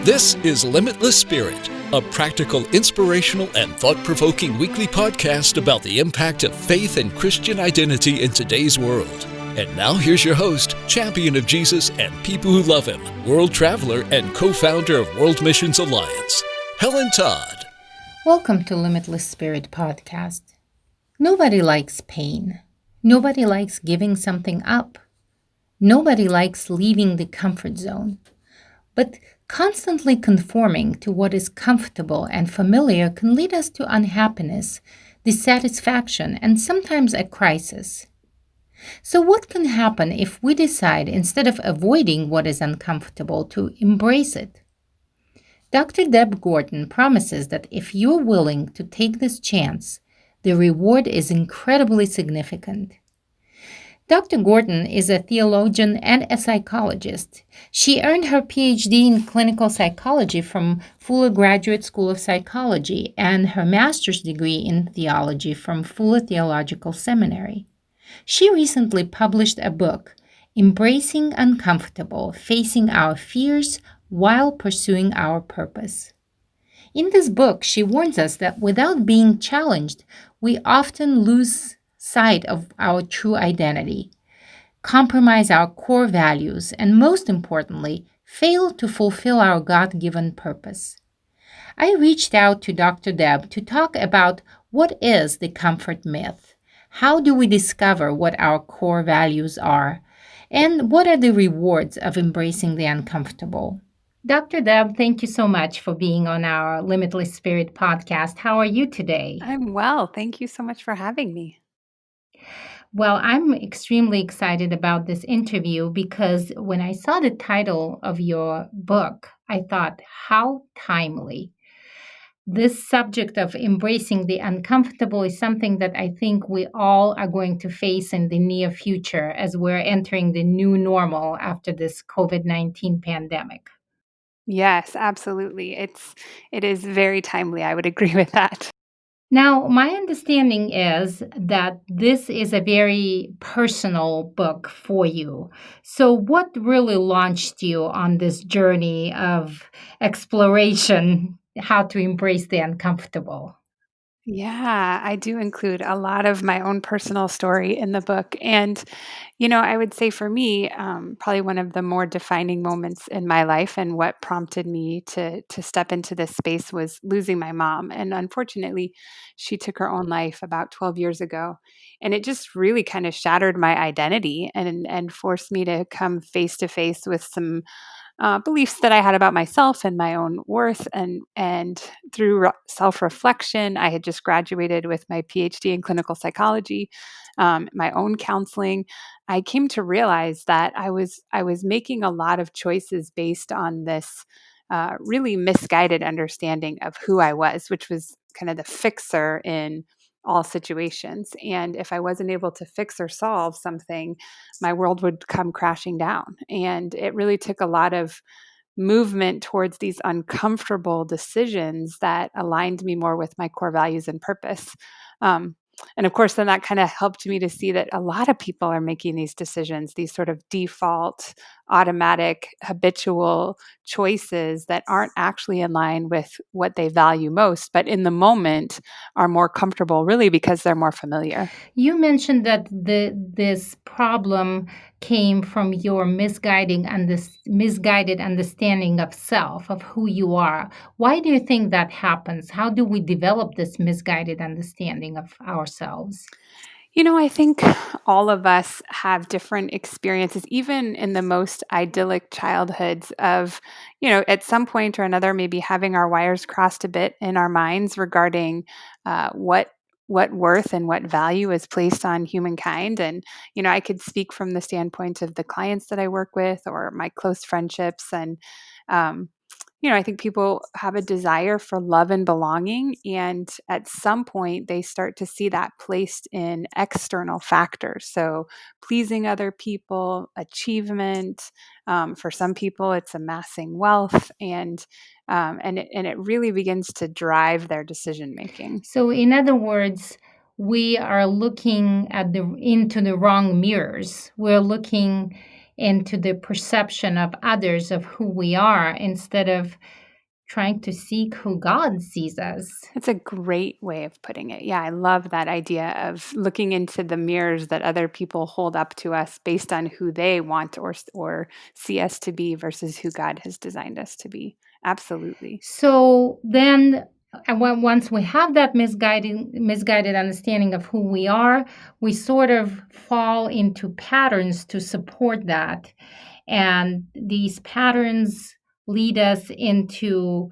This is Limitless Spirit, a practical, inspirational, and thought-provoking weekly podcast about the impact of faith and Christian identity in today's world. And now here's your host, champion of Jesus and people who love him, world traveler and co-founder of World Missions Alliance, Helen Todd. Welcome to Limitless Spirit podcast. Nobody likes pain. Nobody likes giving something up. Nobody likes leaving the comfort zone. But constantly conforming to what is comfortable and familiar can lead us to unhappiness, dissatisfaction, and sometimes a crisis. So what can happen if we decide, instead of avoiding what is uncomfortable, to embrace it? Dr. Deb Gorton promises that if you're willing to take this chance, the reward is incredibly significant. Dr. Gorton is a theologian and a psychologist. She earned her PhD in clinical psychology from Fuller Graduate School of Psychology and her master's degree in theology from Fuller Theological Seminary. She recently published a book, Embracing Uncomfortable, Facing Our Fears While Pursuing Our Purpose. In this book, she warns us that without being challenged, we often lose sight of our true identity, compromise our core values, and most importantly, fail to fulfill our God-given purpose. I reached out to Dr. Deb to talk about what is the comfort myth, how do we discover what our core values are, and what are the rewards of embracing the uncomfortable. Dr. Deb, thank you so much for being on our Limitless Spirit podcast. How are you today? I'm well. Thank you so much for having me. Well, I'm extremely excited about this interview because when I saw the title of your book, I thought, how timely. This subject of embracing the uncomfortable is something that I think we all are going to face in the near future as we're entering the new normal after this COVID-19 pandemic. Yes, absolutely. It is very timely. I would agree with that. Now, my understanding is that this is a very personal book for you. So, what really launched you on this journey of exploration, how to embrace the uncomfortable? Yeah, I do include a lot of my own personal story in the book. And, I would say for me, probably one of the more defining moments in my life and what prompted me to step into this space was losing my mom. And unfortunately, she took her own life about 12 years ago. And it just really kind of shattered my identity and forced me to come face to face with some beliefs that I had about myself and my own worth. And through self reflection, I had just graduated with my PhD in clinical psychology, my own counseling. I came to realize that I was making a lot of choices based on this really misguided understanding of who I was, which was kind of the fixer in all situations. And if I wasn't able to fix or solve something, my world would come crashing down. And it really took a lot of movement towards these uncomfortable decisions that aligned me more with my core values and purpose. Um, and of course, then that kind of helped me to see that a lot of people are making these decisions, these sort of default, automatic, habitual choices that aren't actually in line with what they value most, but in the moment are more comfortable, really because they're more familiar. You mentioned that this problem came from your misguided understanding of self, of who you are. Why do you think that happens? How do we develop this misguided understanding of ourselves? I think all of us have different experiences, even in the most idyllic childhoods, of, at some point or another, maybe having our wires crossed a bit in our minds regarding what worth and what value is placed on humankind. And, I could speak from the standpoint of the clients that I work with or my close friendships. And, um, I think people have a desire for love and belonging. And at some point, they start to see that placed in external factors. So, pleasing other people, achievement. For some people, it's amassing wealth. And it really begins to drive their decision making. So, in other words, we are looking into the wrong mirrors. We're looking into the perception of others of who we are instead of trying to seek who God sees us. That's a great way of putting it. Yeah, I love that idea of looking into the mirrors that other people hold up to us based on who they want or see us to be versus who God has designed us to be. Absolutely. So then, once we have that misguided understanding of who we are, we sort of fall into patterns to support that. And these patterns lead us into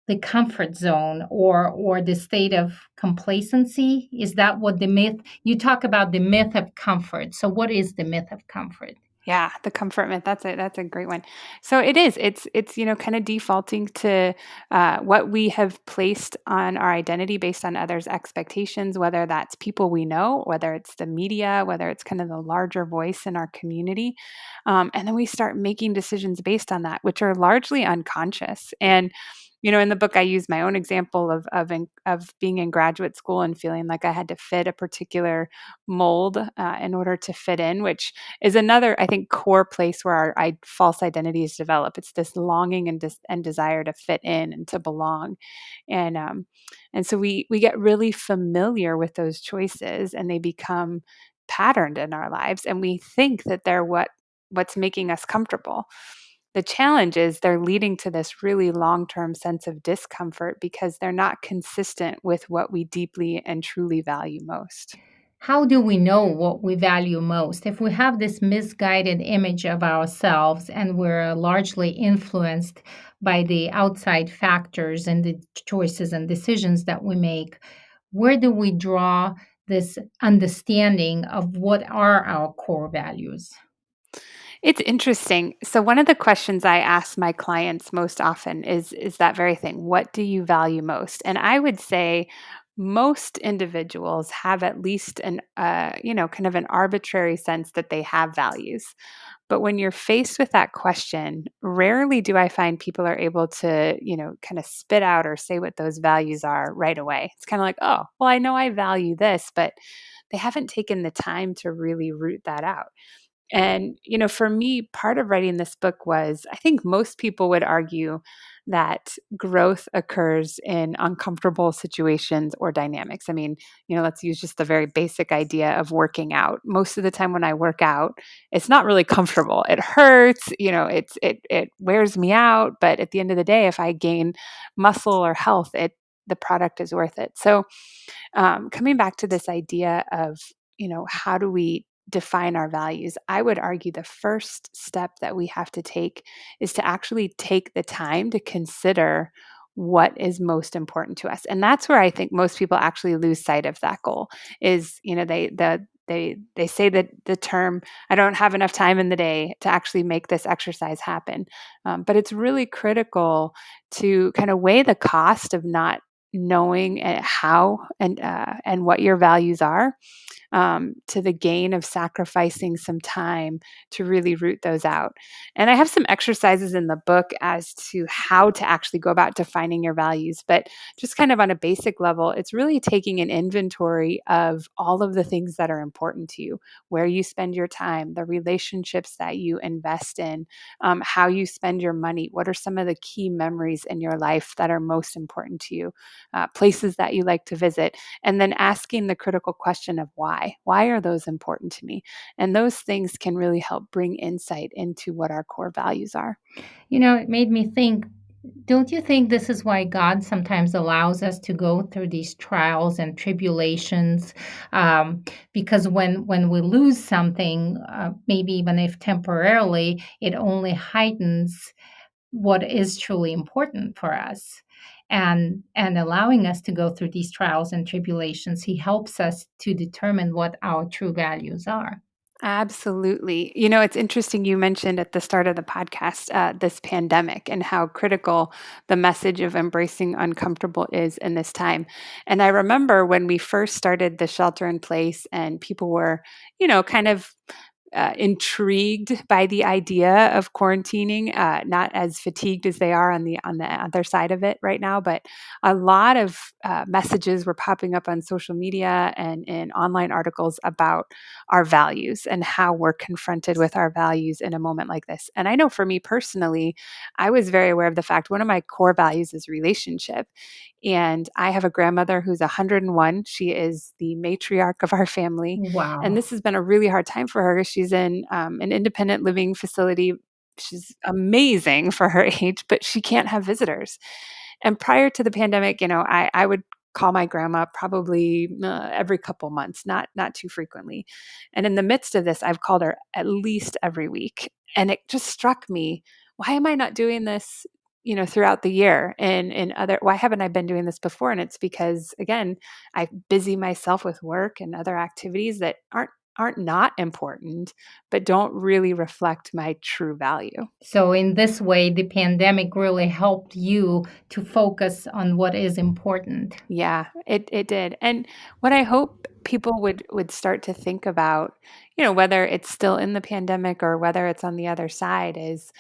the comfort zone or the state of complacency. Is that what the myth you talk about, the myth of comfort? So what is the myth of comfort? Yeah, the comfort myth. That's a great one. So it is. It's kind of defaulting to what we have placed on our identity based on others' expectations, whether that's people we know, whether it's the media, whether it's kind of the larger voice in our community, and then we start making decisions based on that, which are largely unconscious. And in the book, I use my own example of being in graduate school and feeling like I had to fit a particular mold in order to fit in, which is another, I think, core place where our false identities develop. It's this longing and desire to fit in and to belong, and so we get really familiar with those choices, and they become patterned in our lives, and we think that they're what's making us comfortable. The challenge is they're leading to this really long-term sense of discomfort because they're not consistent with what we deeply and truly value most. How do we know what we value most? If we have this misguided image of ourselves and we're largely influenced by the outside factors and the choices and decisions that we make, where do we draw this understanding of what are our core values? It's interesting. So one of the questions I ask my clients most often is that very thing. What do you value most? And I would say most individuals have at least kind of an arbitrary sense that they have values. But when you're faced with that question, rarely do I find people are able to, kind of spit out or say what those values are right away. It's kind of like, oh, well, I know I value this, but they haven't taken the time to really root that out. And, for me, part of writing this book was I think most people would argue that growth occurs in uncomfortable situations or dynamics. I mean, let's use just the very basic idea of working out. Most of the time when I work out, it's not really comfortable. It hurts, it wears me out, but at the end of the day, if I gain muscle or health, the product is worth it. So, coming back to this idea of, how do we define our values, I would argue the first step that we have to take is to actually take the time to consider what is most important to us. And that's where I think most people actually lose sight of that goal is, they say that the term, I don't have enough time in the day to actually make this exercise happen. But it's really critical to kind of weigh the cost of not knowing how and what your values are, to the gain of sacrificing some time to really root those out. And I have some exercises in the book as to how to actually go about defining your values. But just kind of on a basic level, it's really taking an inventory of all of the things that are important to you, where you spend your time, the relationships that you invest in, how you spend your money, what are some of the key memories in your life that are most important to you, places that you like to visit, and then asking the critical question of why. Why are those important to me? And those things can really help bring insight into what our core values are. It made me think, don't you think this is why God sometimes allows us to go through these trials and tribulations? Because when we lose something, maybe even if temporarily, it only heightens what is truly important for us. And allowing us to go through these trials and tribulations, He helps us to determine what our true values are. Absolutely. It's interesting you mentioned at the start of the podcast this pandemic and how critical the message of embracing uncomfortable is in this time. And I remember when we first started the shelter in place and people were, kind of intrigued by the idea of quarantining, not as fatigued as they are on the other side of it right now, but a lot of messages were popping up on social media and in online articles about our values and how we're confronted with our values in a moment like this. And I know for me personally, I was very aware of the fact one of my core values is relationship. And I have a grandmother who's 101. She is the matriarch of our family. And Wow. this has been a really hard time for her. She's in an independent living facility. She's amazing for her age, but she can't have visitors. And prior to the pandemic, I would call my grandma probably every couple months, not too frequently. And in the midst of this, I've called her at least every week. And it just struck me, why am I not doing this, throughout the year? And other, why haven't I been doing this before? And it's because, again, I busy myself with work and other activities that aren't not important, but don't really reflect my true value. So, in this way, the pandemic really helped you to focus on what is important. Yeah, it did. And what I hope people would start to think about, whether it's still in the pandemic or whether it's on the other side is,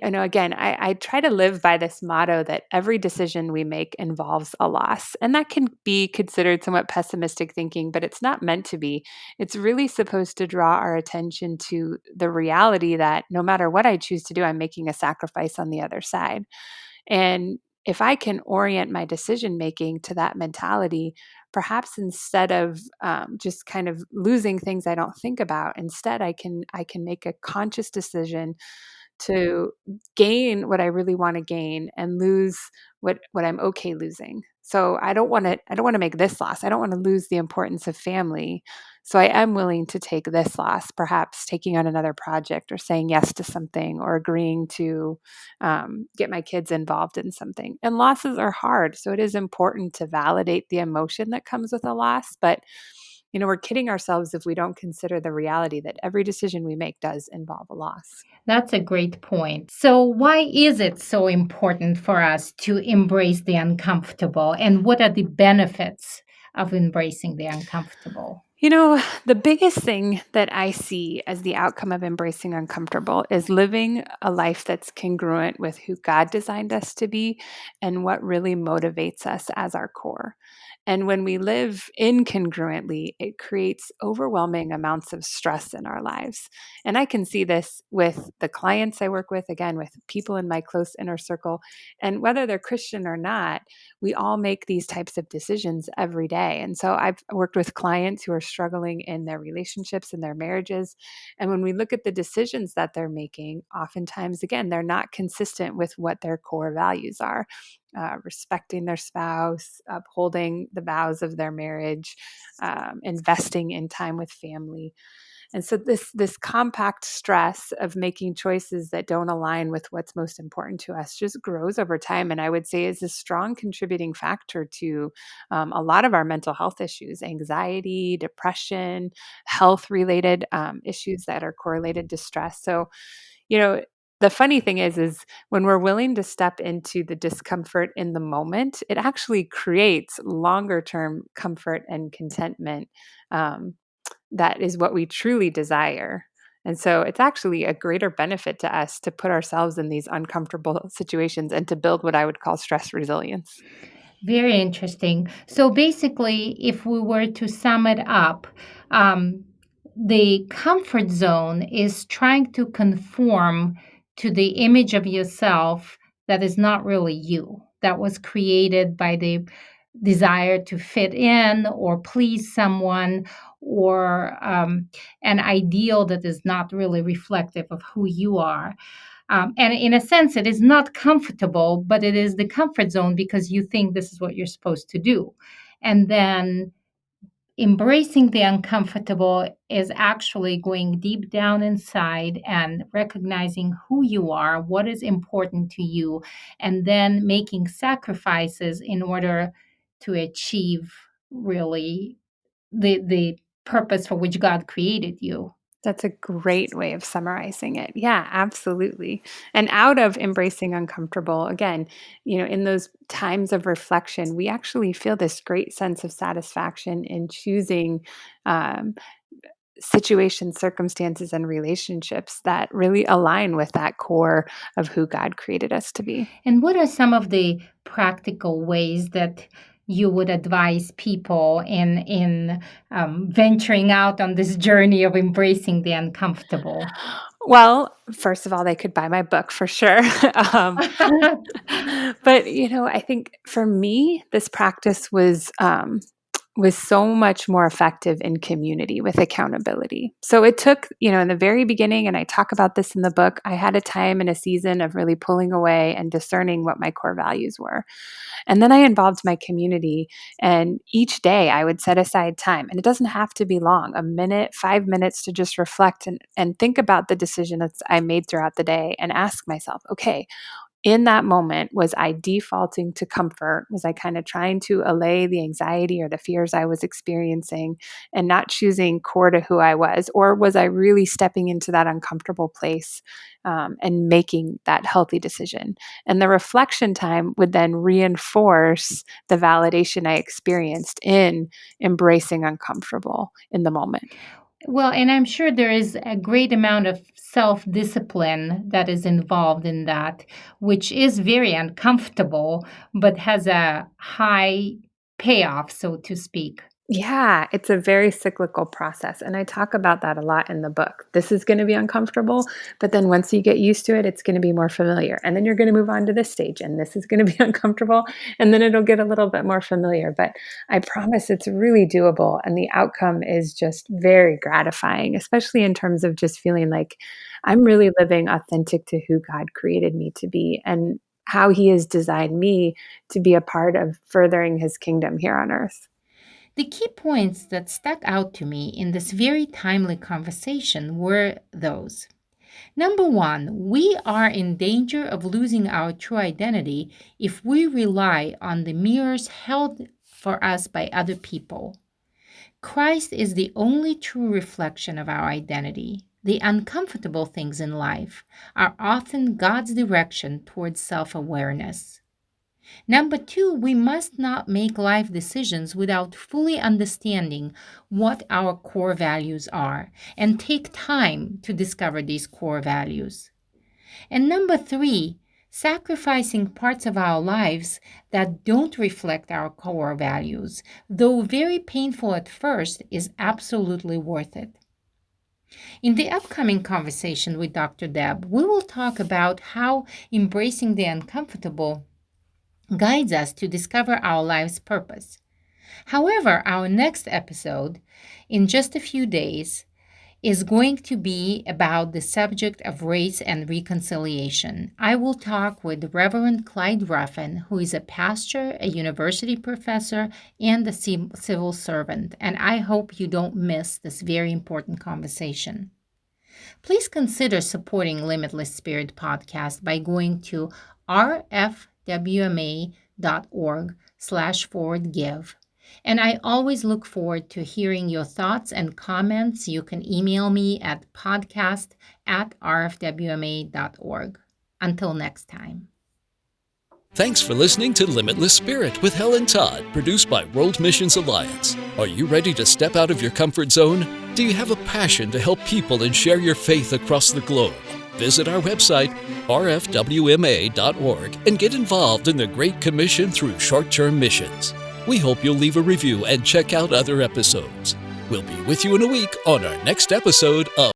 again, I try to live by this motto that every decision we make involves a loss. And that can be considered somewhat pessimistic thinking, but it's not meant to be. It's really supposed to draw our attention to the reality that no matter what I choose to do, I'm making a sacrifice on the other side. And if I can orient my decision making to that mentality, perhaps instead of just kind of losing things I don't think about, instead I can make a conscious decision to gain what I really want to gain and lose what I'm okay losing. So I don't want to make this loss. I don't want to lose the importance of family. So I am willing to take this loss, perhaps taking on another project or saying yes to something or agreeing to get my kids involved in something. And losses are hard. So it is important to validate the emotion that comes with a loss. But, we're kidding ourselves if we don't consider the reality that every decision we make does involve a loss. That's a great point. So, why is it so important for us to embrace the uncomfortable? And what are the benefits of embracing the uncomfortable? The biggest thing that I see as the outcome of embracing uncomfortable is living a life that's congruent with who God designed us to be and what really motivates us as our core. And when we live incongruently, it creates overwhelming amounts of stress in our lives. And I can see this with the clients I work with, again, with people in my close inner circle. And whether they're Christian or not, we all make these types of decisions every day. And so I've worked with clients who are struggling in their relationships and their marriages. And when we look at the decisions that they're making, oftentimes, again, they're not consistent with what their core values are. Respecting their spouse, upholding the vows of their marriage, investing in time with family. And so this compact stress of making choices that don't align with what's most important to us just grows over time, and I would say is a strong contributing factor to a lot of our mental health issues, anxiety, depression, health related issues that are correlated to stress. So, you know. The funny thing is when we're willing to step into the discomfort in the moment, it actually creates longer term comfort and contentment. Um, that is what we truly desire. And so it's actually a greater benefit to us to put ourselves in these uncomfortable situations and to build what I would call stress resilience. Very interesting. So basically, if we were to sum it up, um, the comfort zone is trying to conform to the image of yourself that is not really you, that was created by the desire to fit in or please someone or an ideal that is not really reflective of who you are. And in a sense, it is not comfortable, but it is the comfort zone because you think this is what you're supposed to do. And then embracing the uncomfortable is actually going deep down inside and recognizing who you are, what is important to you, and then making sacrifices in order to achieve really the purpose for which God created you. That's a great way of summarizing it. Yeah, absolutely. And out of embracing uncomfortable, again, in those times of reflection, we actually feel this great sense of satisfaction in choosing um, situations, circumstances, and relationships that really align with that core of who God created us to be. And what are some of the practical ways that you would advise people in venturing out on this journey of embracing the uncomfortable? Well, first of all, they could buy my book for sure. um, but I think for me, this practice was so much more effective in community with accountability. So it took, in the very beginning, and I talk about this in the book, I had a time and a season of really pulling away and discerning what my core values were. And then I involved my community, and each day I would set aside time, and it doesn't have to be long, a minute, 5 minutes, to just reflect and think about the decisions I made throughout the day and ask myself, okay, in that moment, was I defaulting to comfort? Was I kind of trying to allay the anxiety or the fears I was experiencing and not choosing core to who I was? Or was I really stepping into that uncomfortable place and making that healthy decision? And the reflection time would then reinforce the validation I experienced in embracing uncomfortable in the moment. Well, and I'm sure there is a great amount of self discipline that is involved in that, which is very uncomfortable, but has a high payoff, so to speak. Yeah, it's a very cyclical process. And I talk about that a lot in the book. This is going to be uncomfortable, but then once you get used to it, it's going to be more familiar. And then you're going to move on to this stage, and this is going to be uncomfortable. And then it'll get a little bit more familiar. But I promise it's really doable. And the outcome is just very gratifying, especially in terms of just feeling like I'm really living authentic to who God created me to be and how He has designed me to be a part of furthering His kingdom here on earth. The key points that stuck out to me in this very timely conversation were those. Number one, we are in danger of losing our true identity if we rely on the mirrors held for us by other people. Christ is the only true reflection of our identity. The uncomfortable things in life are often God's direction towards self-awareness. Number two, we must not make life decisions without fully understanding what our core values are and take time to discover these core values. And number three, sacrificing parts of our lives that don't reflect our core values, though very painful at first, is absolutely worth it. In the upcoming conversation with Dr. Deb, we will talk about how embracing the uncomfortable guides us to discover our life's purpose. However, our next episode, in just a few days, is going to be about the subject of race and reconciliation. I will talk with Reverend Clyde Ruffin, who is a pastor, a university professor, and a civil servant, and I hope you don't miss this very important conversation. Please consider supporting Limitless Spirit Podcast by going to rfwma.org/forwardgive. And I always look forward to hearing your thoughts and comments. You can email me at podcast@rfwma.org. Until next time. Thanks for listening to Limitless Spirit with Helen Todd, produced by World Missions Alliance. Are you ready to step out of your comfort zone? Do you have a passion to help people and share your faith across the globe? Visit our website, rfwma.org, and get involved in the Great Commission through short-term missions. We hope you'll leave a review and check out other episodes. We'll be with you in a week on our next episode of